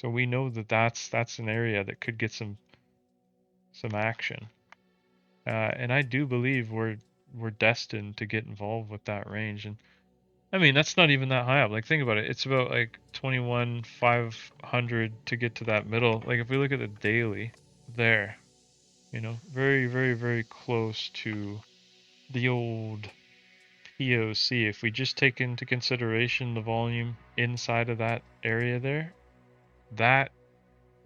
So we know that that's an area that could get some action. And I do believe we're destined to get involved with that range. And I mean, that's not even that high up. Like, think about it. It's about like 21,500 to get to that middle. Like, if we look at the daily there, you know, very, very, very close to the old POC. If we just take into consideration the volume inside of that area there, that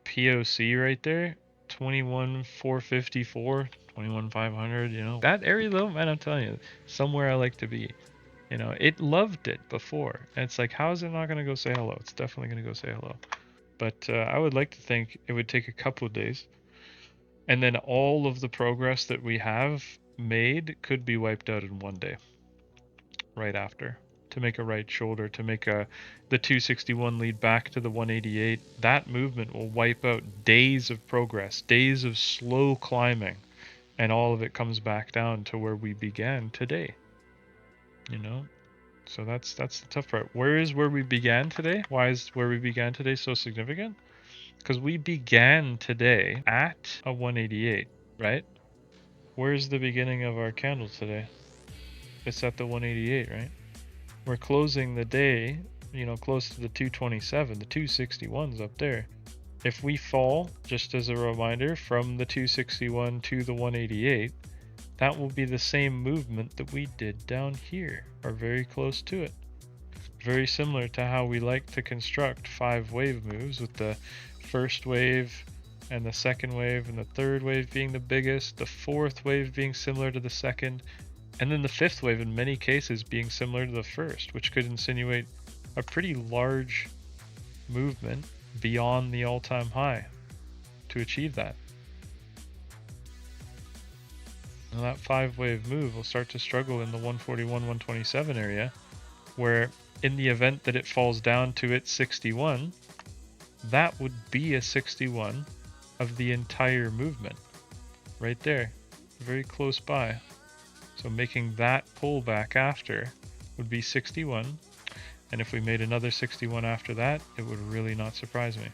POC right there, 21,454, 21,500, you know, that area though, man, I'm telling you, somewhere I like to be. You know, it loved it before. And it's like, how is it not going to go say hello? It's definitely going to go say hello. But I would like to think it would take a couple of days. And then all of the progress that we have made could be wiped out in one day. Right after. To make a right shoulder, to make the 261 lead back to the 188. That movement will wipe out days of progress, days of slow climbing. And all of it comes back down to where we began today. You know? So that's the tough part. Where we began today? Why is where we began today so significant? Because we began today at a 188, right? Where's the beginning of our candle today? It's at the 188, right? We're closing the day, you know, close to the 227, the 261's up there. If we fall, just as a reminder, from the 261 to the 188, that will be the same movement that we did down here, or very close to it. Very similar to how we like to construct 5 wave moves, with the first wave and the second wave and the third wave being the biggest, the fourth wave being similar to the second, and then the fifth wave in many cases being similar to the first, which could insinuate a pretty large movement beyond the all-time high to achieve that. Now that 5-wave move will start to struggle in the 141, 127 area, where in the event that it falls down to its 61, that would be a 61 of the entire movement. Right there, very close by. So making that pullback after would be 61, and if we made another 61 after that, it would really not surprise me.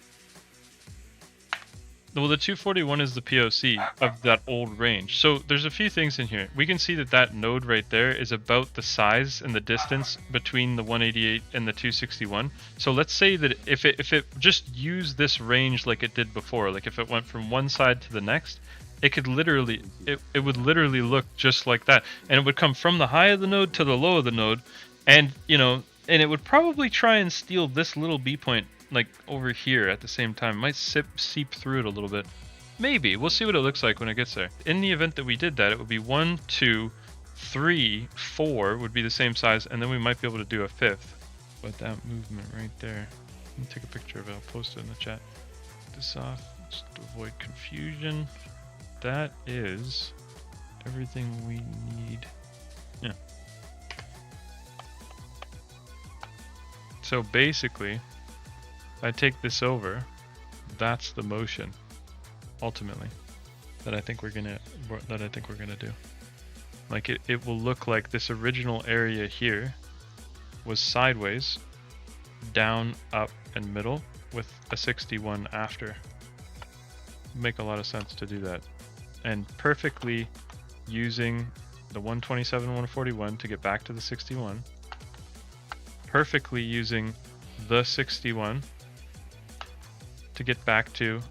Well, the 241 is the POC of that old range. So there's a few things in here. We can see that that node right there is about the size and the distance between the 188 and the 261. So let's say that if it just used this range like it did before, like if it went from one side to the next, it could literally, it would literally look just like that. And it would come from the high of the node to the low of the node. And, you know, and it would probably try and steal this little B point like over here at the same time. It might seep through it a little bit. Maybe. We'll see what it looks like when it gets there. In the event that we did that, it would be 1, 2, 3, 4 would be the same size, and then we might be able to do a fifth. But that movement right there, let me take a picture of it. I'll post it in the chat. Get this off just to avoid confusion. That is everything we need. Yeah. So basically, I take this over, that's the motion, ultimately, that I think we're gonna do. Like it will look like this original area here was sideways, down, up, and middle, with a 61 after. Make a lot of sense to do that, and perfectly using the 127, 141 to get back to the 61. Perfectly using the 61 to get back to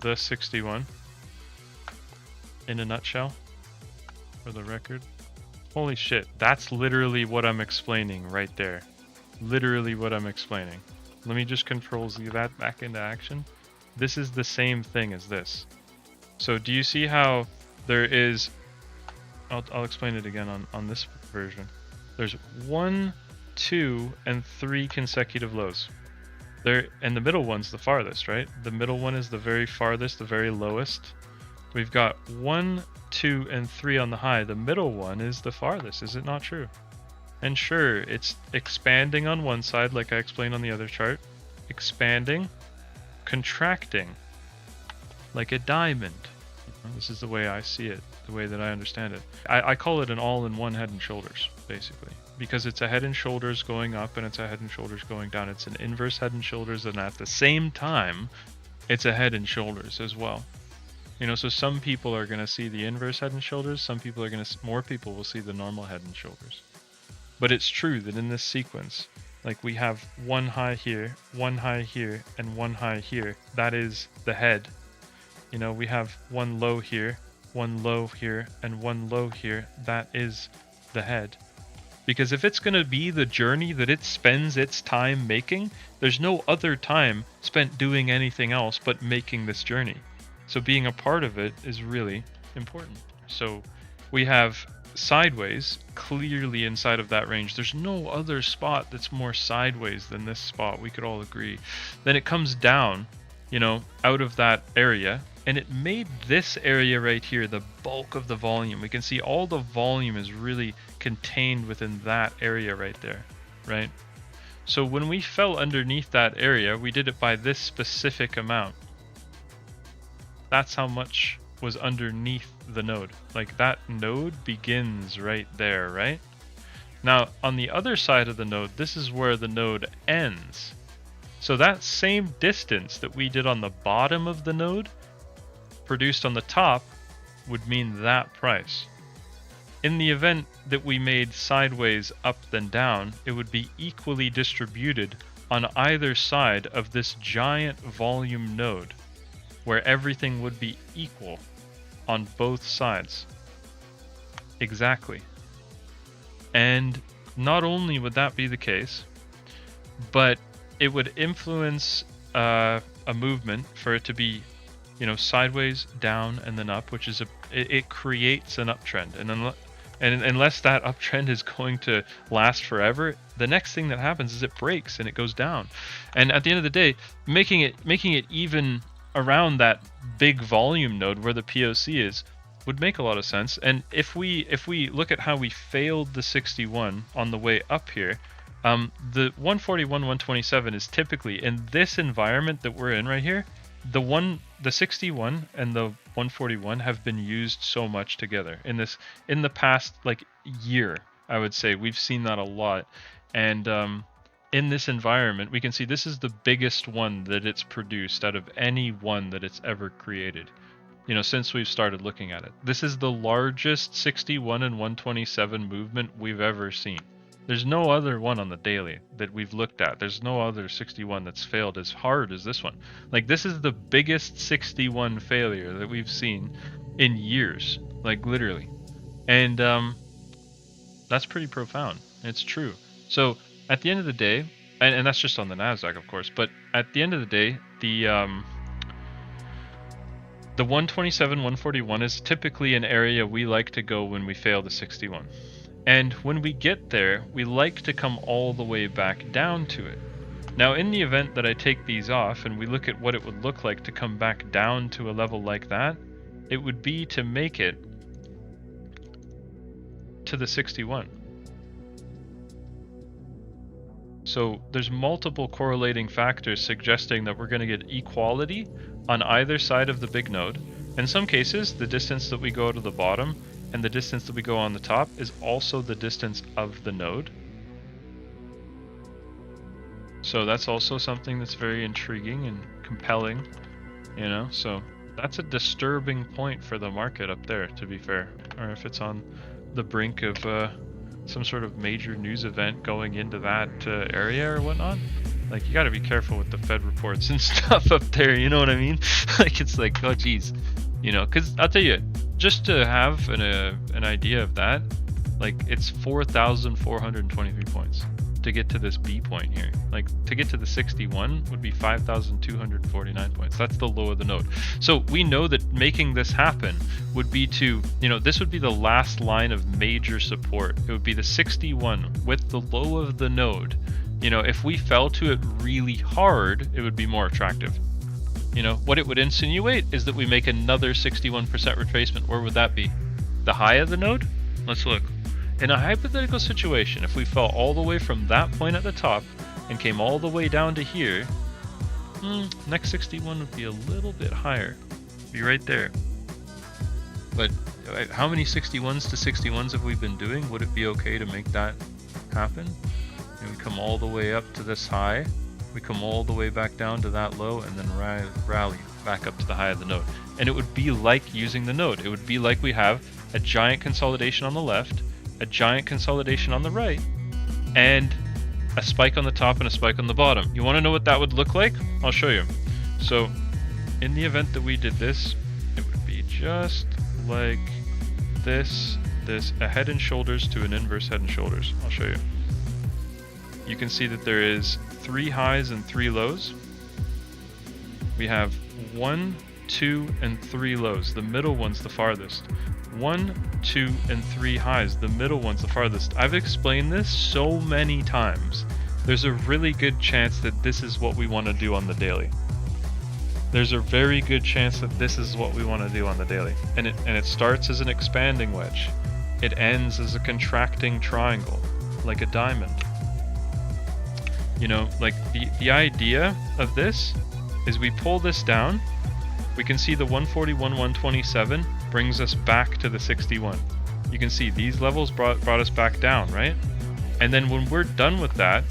the 61 in a nutshell, for the record. Holy shit, that's literally what I'm explaining right there. Literally what I'm explaining. Let me just control Z that back into action. This is the same thing as this. So do you see how there is, I'll explain it again on this version. There's 1, 2, and 3 consecutive lows. There, and the middle one's the farthest, right? The middle one is the very farthest, the very lowest. We've got 1, 2, and 3 on the high. The middle one is the farthest, is it not true? And sure, it's expanding on one side, like I explained on the other chart. Expanding, contracting, like a diamond. This is the way I see it, the way that I understand it. I call it an all-in-one head and shoulders, basically. because it's a head and shoulders going up and it's a head and shoulders going down. It's an inverse head and shoulders, and at the same time, it's a head and shoulders as well. You know, so some people are going to see the inverse head and shoulders. Some people are going to, more people will see the normal head and shoulders. But it's true that in this sequence, like we have one high here, one high here, and one high here. That is the head. You know, we have one low here, one low here, and one low here. That is the head. Because if it's going to be the journey that it spends its time making, there's no other time spent doing anything else but making this journey. So being a part of it is really important. So we have sideways clearly inside of that range. There's no other spot that's more sideways than this spot. We could all agree. Then it comes down, you know, out of that area, and it made this area right here the bulk of the volume. We can see all the volume is really contained within that area right there, right? So when we fell underneath that area, we did it by this specific amount. That's how much was underneath the node. Like that node begins right there, right? Now on the other side of the node, this is where the node ends. So that same distance that we did on the bottom of the node produced on the top would mean that price. In the event that we made sideways up then down, it would be equally distributed on either side of this giant volume node, where everything would be equal on both sides. Exactly. And not only would that be the case, but it would influence a movement for it to be, you know, sideways, down, and then up, which is it creates an uptrend. And unless that uptrend is going to last forever, the next thing that happens is it breaks and it goes down. And at the end of the day, making it even around that big volume node where the POC is would make a lot of sense. And if we look at how we failed the 61 on the way up here, the 141, 127 is typically in this environment that we're in right here. The 61 and the 141 have been used so much together in the past like year. I would say we've seen that a lot, and in this environment, we can see this is the biggest one that it's produced out of any one that it's ever created. You know, since we've started looking at it, this is the largest 61 and 127 movement we've ever seen. There's no other one on the daily that we've looked at. There's no other 61 that's failed as hard as this one. Like, this is the biggest 61 failure that we've seen in years, like literally. And that's pretty profound. It's true. So at the end of the day, and that's just on the NASDAQ, of course, but at the end of the day, the 127, 141 is typically an area we like to go when we fail the 61. And when we get there, we like to come all the way back down to it. Now, in the event that I take these off and we look at what it would look like to come back down to a level like that, it would be to make it to the 61. So there's multiple correlating factors suggesting that we're going to get equality on either side of the big node. In some cases, the distance that we go to the bottom and the distance that we go on the top is also the distance of the node. So that's also something that's very intriguing and compelling, you know. So that's a disturbing point for the market up there, to be fair. Or if it's on the brink of some sort of major news event going into that area or whatnot. Like, you got to be careful with the Fed reports and stuff up there, you know what I mean? Like, it's like, oh geez, you know, because I'll tell you, just to have an idea of that, like, it's 4,423 points to get to this B point here. Like, to get to the 61 would be 5,249 points. That's the low of the node. So we know that making this happen would be to, you know, this would be the last line of major support. It would be the 61 with the low of the node. You know, if we fell to it really hard, it would be more attractive. You know, what it would insinuate is that we make another 61% retracement. Where would that be? The high of the node? Let's look. In a hypothetical situation, if we fell all the way from that point at the top and came all the way down to here, next 61 would be a little bit higher. Be right there. But how many 61s to 61s have we been doing? Would it be okay to make that happen. And we come all the way up to this high, we come all the way back down to that low, and then rally back up to the high of the node. And it would be like using the node. It would be like we have a giant consolidation on the left, a giant consolidation on the right, and a spike on the top and a spike on the bottom. You want to know what that would look like? I'll show you. So in the event that we did this, it would be just like this, a head and shoulders to an inverse head and shoulders. I'll show you. You can see that there is 3 highs and 3 lows. We have 1, 2, and 3 lows. The middle one's the farthest. 1, 2, and 3 highs. The middle one's the farthest. I've explained this so many times. There's a really good chance that this is what we want to do on the daily. There's a very good chance that this is what we want to do on the daily. And it starts as an expanding wedge. It ends as a contracting triangle, like a diamond. You know, like the idea of this is we pull this down, we can see the 141, 127 brings us back to the 61. You can see these levels brought us back down, right? And then when we're done with that,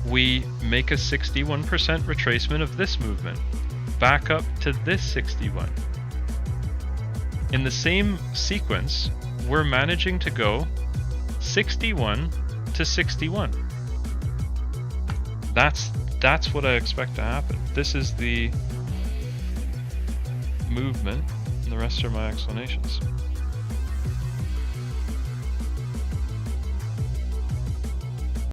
we make a 61% retracement of this movement back up to this 61. In the same sequence, we're managing to go 61 to 61. That's what I expect to happen. This is the movement, and the rest are my explanations.